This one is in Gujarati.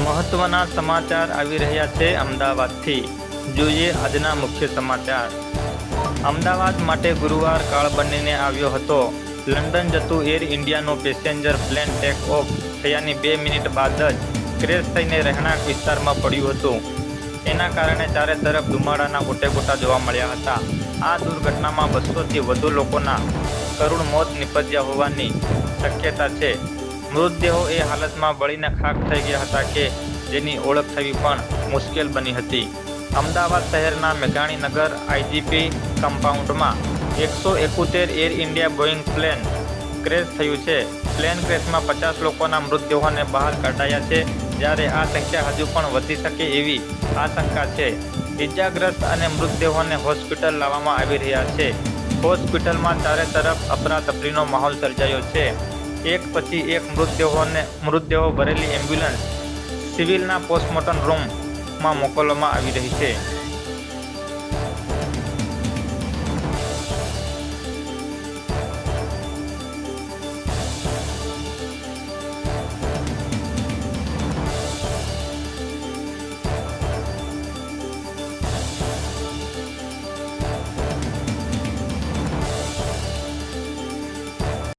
મહત્વના સમાચાર આવી રહ્યા છે અમદાવાદથી। જોઈએ આજના મુખ્ય સમાચાર। અમદાવાદ માટે ગુરુવાર કાળ બનીને આવ્યો હતો। લંડન જતું એર ઇન્ડિયાનું પેસેન્જર પ્લેન ટેક ઓફ થયાની 2 મિનિટ બાદ જ ક્રેશ થઈને રહેણાંક વિસ્તારમાં પડ્યું હતું। એના કારણે ચારે તરફ ધુમાડાના ગોટેગોટા જોવા મળ્યા હતા। આ દુર્ઘટનામાં 200થી વધુ લોકોના કરુણ મોત નિપજ્યા હોવાની શક્યતા છે। મૃતદેહો એ હાલતમાં બળીને ખાખ થઈ ગયા હતા કે જેની ઓળખ થવી પણ મુશ્કેલ બની હતી। અમદાવાદ શહેરના મેઘાણીનગર આઈજીપી કમ્પાઉન્ડમાં 171 air India Boeing plane crash થયું છે। પ્લેન ક્રેશમાં 50 લોકોના મૃતદેહોને બહાર કાઢાયા છે, જ્યારે આ સંખ્યા હજુ પણ વધી શકે એવી આશંકા છે। ઇજાગ્રસ્ત અને મૃતદેહોને હોસ્પિટલ લાવવામાં આવી રહ્યા છે। હોસ્પિટલમાં ચારે તરફ અફરાતફરીનો માહોલ સર્જાયો છે। એક પછી એક મૃતદેહો ભરેલી એમ્બ્યુલન્સ સિવિલના પોસ્ટમોર્ટમ રૂમમાં મોકલવામાં આવી રહી છે।